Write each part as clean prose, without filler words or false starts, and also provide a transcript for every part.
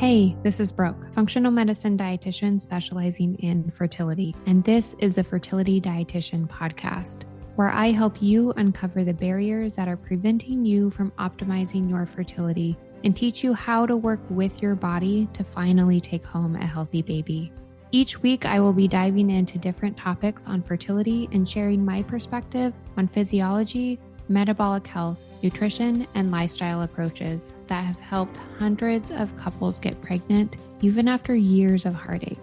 Hey, this is Brooke, functional medicine dietitian specializing in fertility, and this is the Fertility Dietitian podcast, where I help you uncover the barriers that are preventing you from optimizing your fertility and teach you how to work with your body to finally take home a healthy baby. Each week, I will be diving into different topics on fertility and sharing my perspective on physiology, metabolic health, nutrition, and lifestyle approaches that have helped hundreds of couples get pregnant even after years of heartache.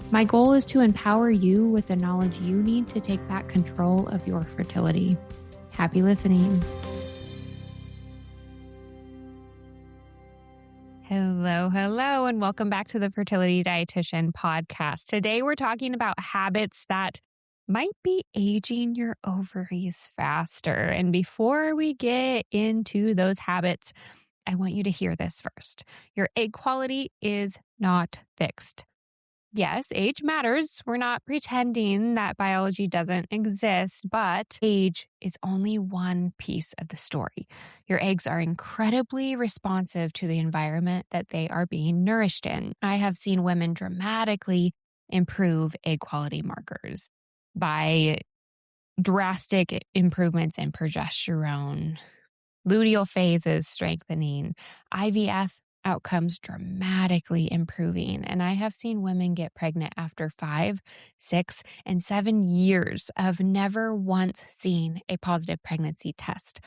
My goal is to empower you with the knowledge you need to take back control of your fertility. Happy listening. Hello, and welcome back to the Fertility Dietitian podcast. Today, we're talking about habits that might be aging your ovaries faster. And before we get into those habits, I want you to hear this first. Your egg quality is not fixed. Yes, age matters. We're not pretending that biology doesn't exist, but age is only one piece of the story. Your eggs are incredibly responsive to the environment that they are being nourished in. I have seen women dramatically improve egg quality markers by drastic improvements in progesterone, luteal phases strengthening, IVF outcomes dramatically improving. And I have seen women get pregnant after 5, 6, and 7 years of never once seeing a positive pregnancy test.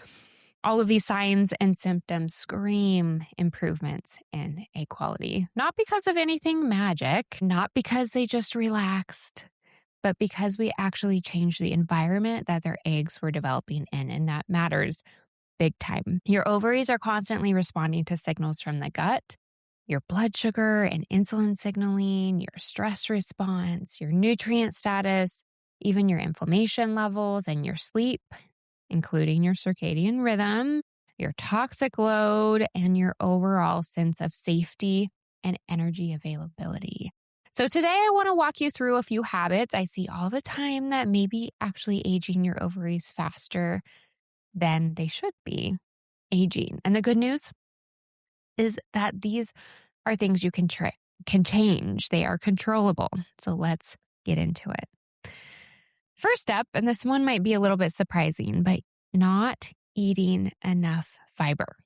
All of these signs and symptoms scream improvements in egg quality, not because of anything magic, not because they just relaxed, but because we actually changed the environment that their eggs were developing in, and that matters big time. Your ovaries are constantly responding to signals from the gut, your blood sugar and insulin signaling, your stress response, your nutrient status, even your inflammation levels and your sleep, including your circadian rhythm, your toxic load, and your overall sense of safety and energy availability. So today I want to walk you through a few habits I see all the time that may be actually aging your ovaries faster than they should be aging. And the good news is that these are things you can change. They are controllable. So let's get into it. First up, and this one might be a little bit surprising, but not eating enough fiber.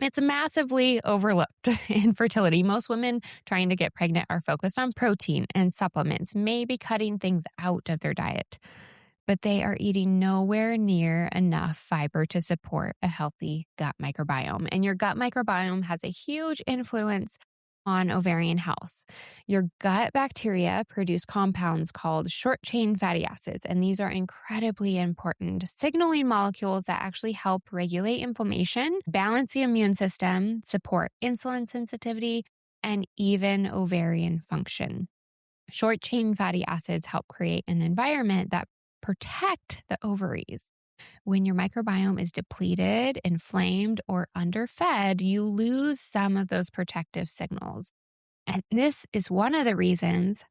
It's massively overlooked in fertility. Most women trying to get pregnant are focused on protein and supplements, maybe cutting things out of their diet, but they are eating nowhere near enough fiber to support a healthy gut microbiome. And your gut microbiome has a huge influence on ovarian health. Your gut bacteria produce compounds called short-chain fatty acids, and these are incredibly important signaling molecules that actually help regulate inflammation, balance the immune system, support insulin sensitivity, and even ovarian function. Short-chain fatty acids help create an environment that protect the ovaries. When your microbiome is depleted, inflamed, or underfed, you lose some of those protective signals. And this is one of the reasons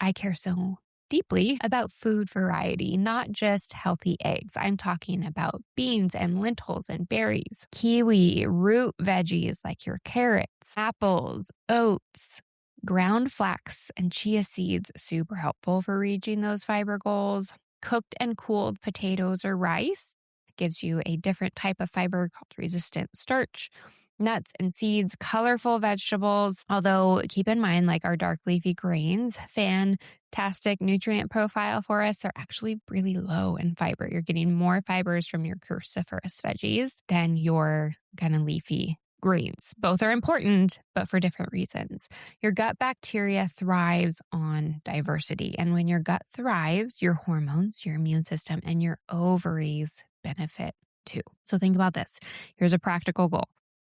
I care so deeply about food variety, not just healthy eggs. I'm talking about beans and lentils and berries, kiwi, root veggies like your carrots, apples, oats, ground flax, and chia seeds, super helpful for reaching those fiber goals. Cooked and cooled potatoes or rice gives you a different type of fiber called resistant starch. Nuts and seeds, colorful vegetables, although keep in mind, like our dark leafy greens, fantastic nutrient profile for us, are actually really low in fiber. You're getting more fibers from your cruciferous veggies than your kind of leafy greens. Both are important, but for different reasons. Your gut bacteria thrives on diversity. And when your gut thrives, your hormones, your immune system, and your ovaries benefit too. So think about this. Here's a practical goal.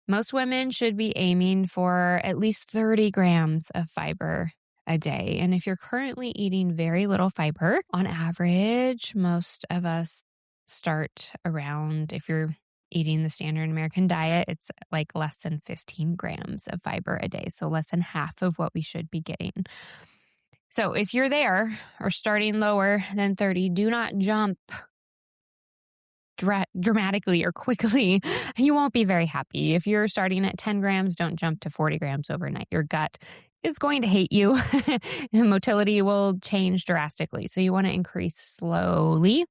Most women should be aiming for at least 30 grams of fiber a day. And if you're currently eating very little fiber, on average, most of us start around, if you're eating the standard American diet, it's like less than 15 grams of fiber a day. So less than half of what we should be getting. So if you're there or starting lower than 30, do not jump dramatically or quickly, you won't be very happy. If you're starting at 10 grams, don't jump to 40 grams overnight. Your gut is going to hate you. Motility will change drastically. So you want to increase slowly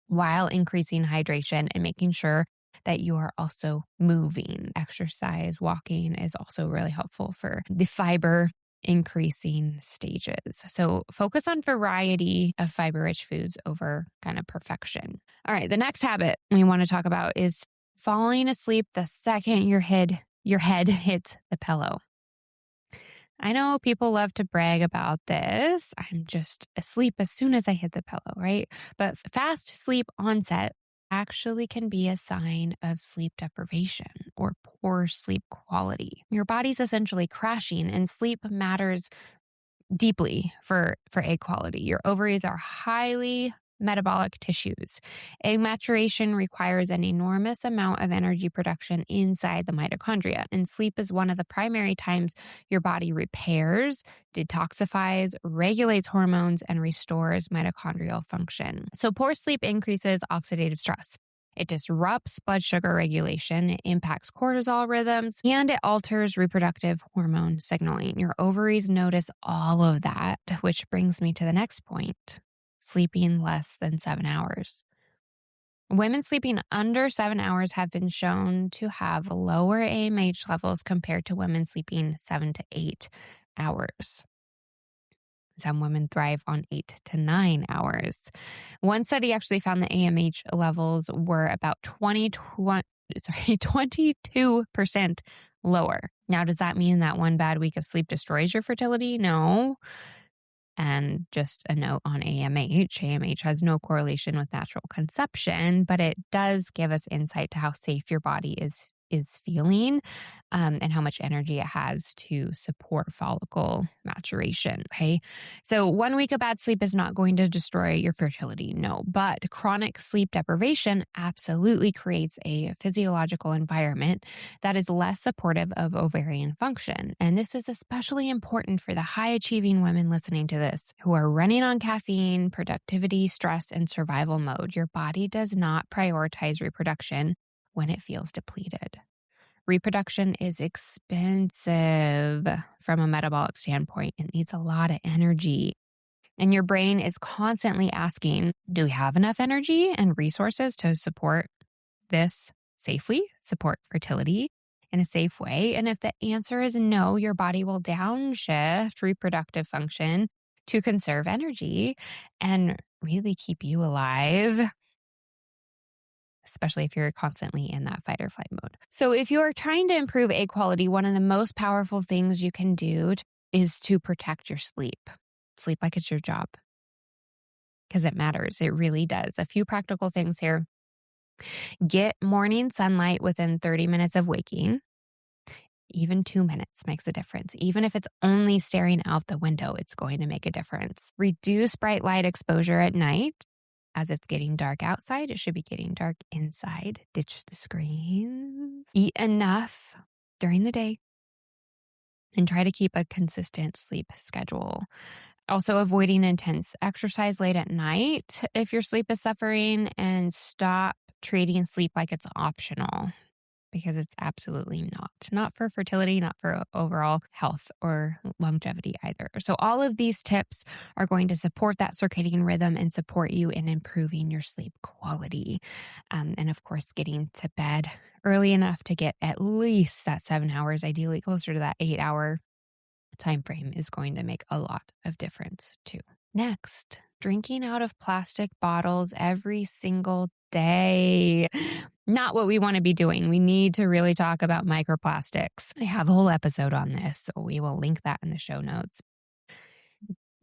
while increasing hydration and making sure that you are also moving. Exercise, walking is also really helpful for the fiber increasing stages. So focus on variety of fiber-rich foods over kind of perfection. All right, the next habit we want to talk about is falling asleep the second your head hits the pillow. I know people love to brag about this. I'm just asleep as soon as I hit the pillow, right? But fast sleep onset actually can be a sign of sleep deprivation or poor sleep quality. Your body's essentially crashing, and sleep matters deeply for egg quality. Your ovaries are highly metabolic tissues. Egg maturation requires an enormous amount of energy production inside the mitochondria, and sleep is one of the primary times your body repairs, detoxifies, regulates hormones, and restores mitochondrial function. So poor sleep increases oxidative stress. It disrupts blood sugar regulation, it impacts cortisol rhythms, and it alters reproductive hormone signaling. Your ovaries notice all of that, which brings me to the next point: sleeping less than 7 hours. Women sleeping under 7 hours have been shown to have lower AMH levels compared to women sleeping 7 to 8 hours. Some women thrive on 8 to 9 hours. One study actually found the AMH levels were about 22% lower. Now, does that mean that one bad week of sleep destroys your fertility? No. And just a note on AMH. AMH has no correlation with natural conception, but it does give us insight to how safe your body is feeling, and how much energy it has to support follicle maturation. Okay. So 1 week of bad sleep is not going to destroy your fertility. No, but chronic sleep deprivation absolutely creates a physiological environment that is less supportive of ovarian function. And this is especially important for the high achieving women listening to this who are running on caffeine, productivity, stress, and survival mode. Your body does not prioritize reproduction when it feels depleted. Reproduction is expensive from a metabolic standpoint. It needs a lot of energy. And your brain is constantly asking, do we have enough energy and resources to support this safely, support fertility in a safe way? And if the answer is no, your body will downshift reproductive function to conserve energy and really keep you alive, especially if you're constantly in that fight or flight mode. So if you're trying to improve egg quality, one of the most powerful things you can do is to protect your sleep. Sleep like it's your job, because it matters. It really does. A few practical things here. Get morning sunlight within 30 minutes of waking. Even 2 minutes makes a difference. Even if it's only staring out the window, it's going to make a difference. Reduce bright light exposure at night. As it's getting dark outside, it should be getting dark inside. Ditch the screens. Eat enough during the day. And try to keep a consistent sleep schedule. Also, avoiding intense exercise late at night if your sleep is suffering. And stop treating sleep like it's optional, because it's absolutely not. Not for fertility, not for overall health or longevity either. So all of these tips are going to support that circadian rhythm and support you in improving your sleep quality. And of course, getting to bed early enough to get at least that 7 hours, ideally closer to that 8-hour time frame, is going to make a lot of difference too. Next, drinking out of plastic bottles every single day. Not what we want to be doing. We need to really talk about microplastics. I have a whole episode on this, so we will link that in the show notes.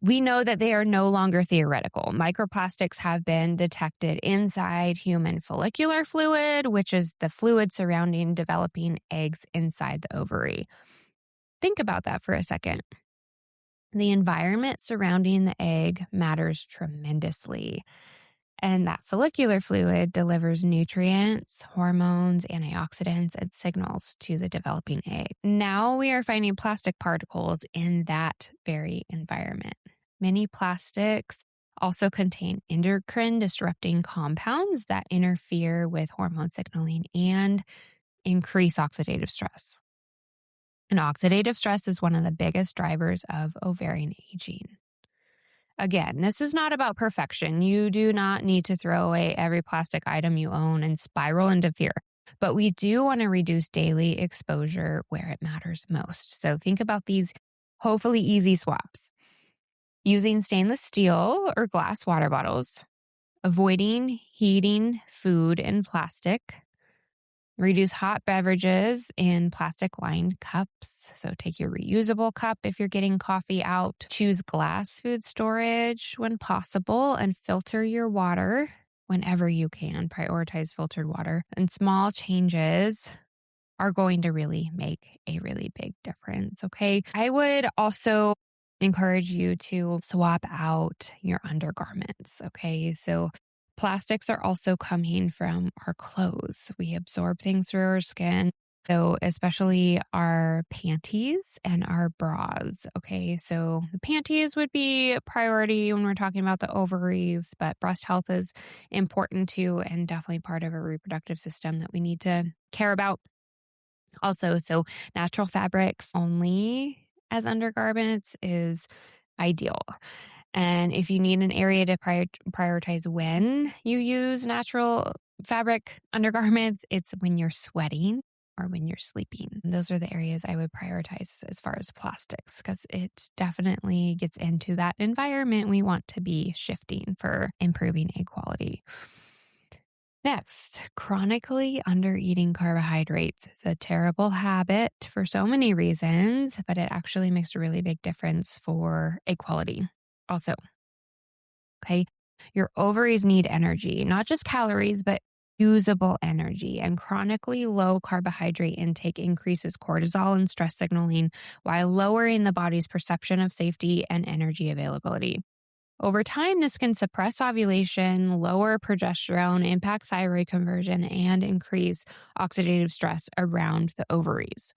We know that they are no longer theoretical. Microplastics have been detected inside human follicular fluid, which is the fluid surrounding developing eggs inside the ovary. Think about that for a second. The environment surrounding the egg matters tremendously. And that follicular fluid delivers nutrients, hormones, antioxidants, and signals to the developing egg. Now we are finding plastic particles in that very environment. Many plastics also contain endocrine disrupting compounds that interfere with hormone signaling and increase oxidative stress. And oxidative stress is one of the biggest drivers of ovarian aging. Again, this is not about perfection. You do not need to throw away every plastic item you own and spiral into fear. But we do want to reduce daily exposure where it matters most. So think about these hopefully easy swaps. Using stainless steel or glass water bottles, avoiding heating food in plastic, reduce hot beverages in plastic-lined cups. So take your reusable cup if you're getting coffee out. Choose glass food storage when possible and filter your water whenever you can. Prioritize filtered water. And small changes are going to really make a really big difference, okay? I would also encourage you to swap out your undergarments, okay? So plastics are also coming from our clothes. We absorb things through our skin. So especially our panties and our bras, okay? So the panties would be a priority when we're talking about the ovaries, but breast health is important too and definitely part of a reproductive system that we need to care about. Also, so natural fabrics only as undergarments is ideal. And if you need an area to prioritize when you use natural fabric undergarments, it's when you're sweating or when you're sleeping. Those are the areas I would prioritize as far as plastics, because it definitely gets into that environment we want to be shifting for improving egg quality. Next, chronically undereating carbohydrates is a terrible habit for so many reasons, but it actually makes a really big difference for egg quality. Also, okay, your ovaries need energy, not just calories, but usable energy. And chronically low carbohydrate intake increases cortisol and stress signaling while lowering the body's perception of safety and energy availability. Over time, this can suppress ovulation, lower progesterone, impact thyroid conversion, and increase oxidative stress around the ovaries.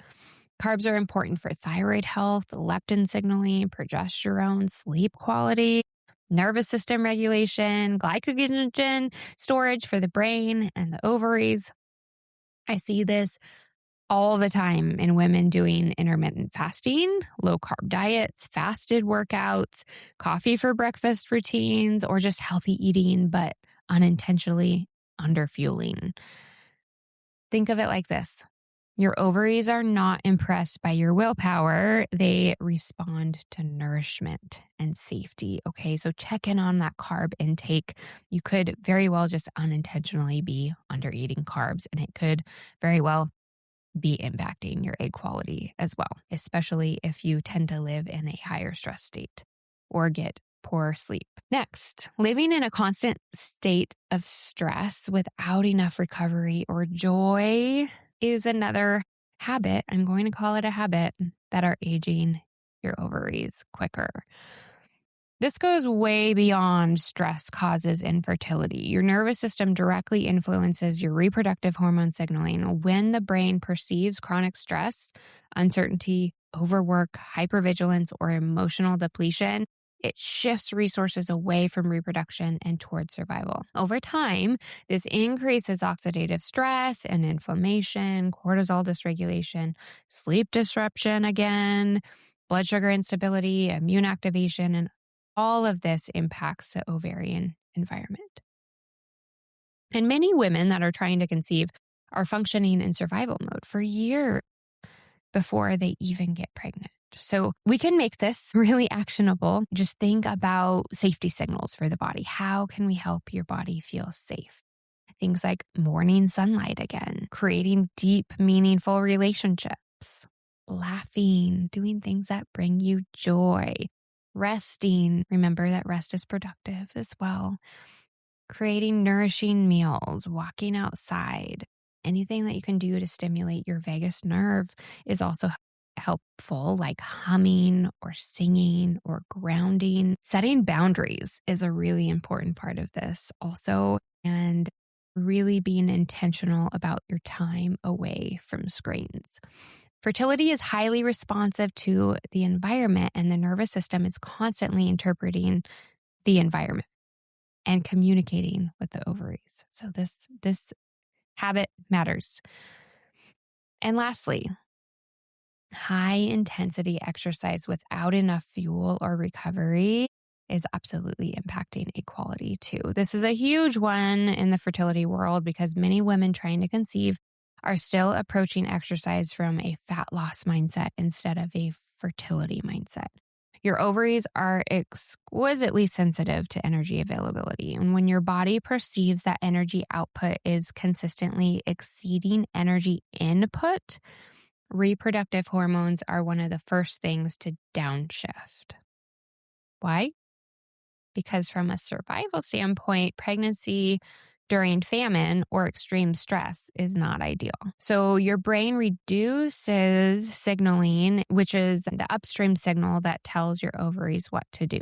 Carbs are important for thyroid health, leptin signaling, progesterone, sleep quality, nervous system regulation, glycogen storage for the brain and the ovaries. I see this all the time in women doing intermittent fasting, low carb diets, fasted workouts, coffee for breakfast routines, or just healthy eating, but unintentionally underfueling. Think of it like this. Your ovaries are not impressed by your willpower. They respond to nourishment and safety. Okay, so check in on that carb intake. You could very well just unintentionally be under eating carbs, and it could very well be impacting your egg quality as well, especially if you tend to live in a higher stress state or get poor sleep. Next, living in a constant state of stress without enough recovery or joy is another habit. I'm going to call it a habit that are aging your ovaries quicker. This goes way beyond stress causes infertility. Your nervous system directly influences your reproductive hormone signaling. When the brain perceives chronic stress, uncertainty, overwork, hypervigilance, or emotional depletion, it shifts resources away from reproduction and towards survival. Over time, this increases oxidative stress and inflammation, cortisol dysregulation, sleep disruption again, blood sugar instability, immune activation, and all of this impacts the ovarian environment. And many women that are trying to conceive are functioning in survival mode for years before they even get pregnant. So we can make this really actionable. Just think about safety signals for the body. How can we help your body feel safe? Things like morning sunlight again, creating deep, meaningful relationships, laughing, doing things that bring you joy, resting. Remember that rest is productive as well. Creating nourishing meals, walking outside, anything that you can do to stimulate your vagus nerve is also helpful, like humming or singing or grounding. Setting boundaries is a really important part of this also, and really being intentional about your time away from screens. Fertility is highly responsive to the environment, and the nervous system is constantly interpreting the environment. and communicating with the ovaries. So this habit matters. And lastly, high intensity exercise without enough fuel or recovery is absolutely impacting equality too. This is a huge one in the fertility world because many women trying to conceive are still approaching exercise from a fat loss mindset instead of a fertility mindset. Your ovaries are exquisitely sensitive to energy availability. And when your body perceives that energy output is consistently exceeding energy input, reproductive hormones are one of the first things to downshift. Why? Because from a survival standpoint, pregnancy during famine or extreme stress is not ideal. So your brain reduces signaling, which is the upstream signal that tells your ovaries what to do.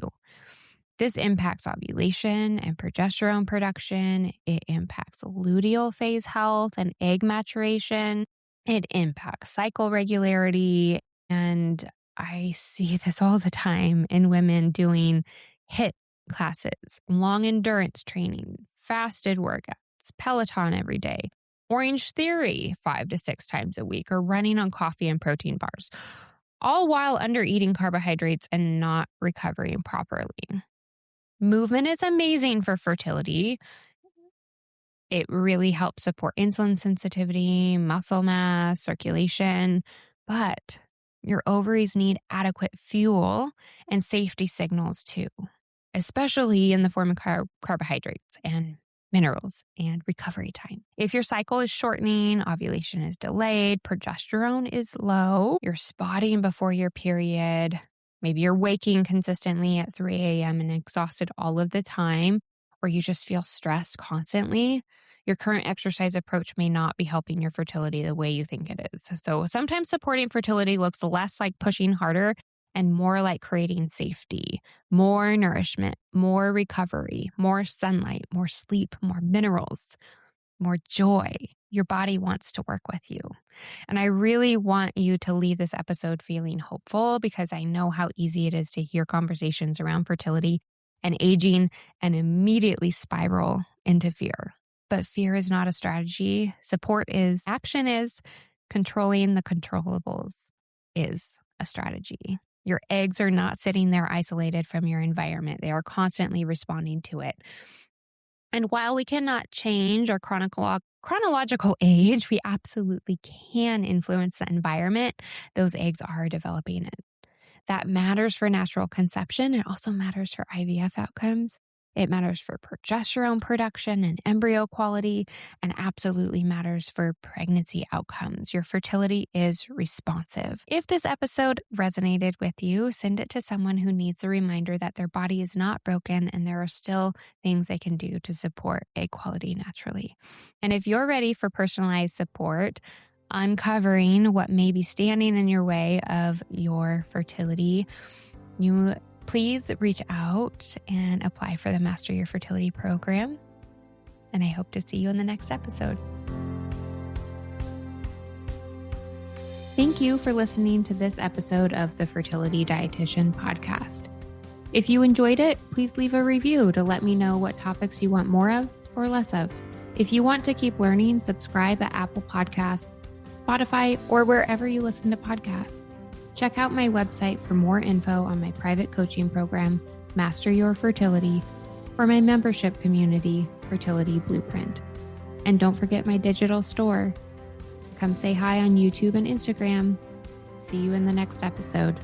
This impacts ovulation and progesterone production. It impacts luteal phase health and egg maturation. It impacts cycle regularity. And I see this all the time in women doing HIIT classes, long endurance training, fasted workouts, Peloton every day, Orange Theory 5 to 6 times a week, or running on coffee and protein bars, all while under eating carbohydrates and not recovering properly. Movement is amazing for fertility. It really helps support insulin sensitivity, muscle mass, circulation, but your ovaries need adequate fuel and safety signals too, especially in the form of carbohydrates and minerals and recovery time. If your cycle is shortening, ovulation is delayed, progesterone is low, you're spotting before your period, maybe you're waking consistently at 3 a.m. and exhausted all of the time, or you just feel stressed constantly, your current exercise approach may not be helping your fertility the way you think it is. So sometimes supporting fertility looks less like pushing harder and more like creating safety, more nourishment, more recovery, more sunlight, more sleep, more minerals, more joy. Your body wants to work with you. And I really want you to leave this episode feeling hopeful because I know how easy it is to hear conversations around fertility and aging and immediately spiral into fear. But fear is not a strategy. Support is. Action is. Controlling the controllables is a strategy. Your eggs are not sitting there isolated from your environment. They are constantly responding to it. And while we cannot change our chronological age, we absolutely can influence the environment those eggs are developing in. That matters for natural conception. It also matters for IVF outcomes. It matters for progesterone production and embryo quality, and absolutely matters for pregnancy outcomes. Your fertility is responsive. If this episode resonated with you, send it to someone who needs a reminder that their body is not broken and there are still things they can do to support egg quality naturally. And if you're ready for personalized support, uncovering what may be standing in your way of your fertility, please reach out and apply for the Master Your Fertility program. And I hope to see you in the next episode. Thank you for listening to this episode of the Fertility Dietitian podcast. If you enjoyed it, please leave a review to let me know what topics you want more of or less of. If you want to keep learning, subscribe at Apple Podcasts, Spotify, or wherever you listen to podcasts. Check out my website for more info on my private coaching program, Master Your Fertility, or my membership community, Fertility Blueprint. And don't forget my digital store. Come say hi on YouTube and Instagram. See you in the next episode.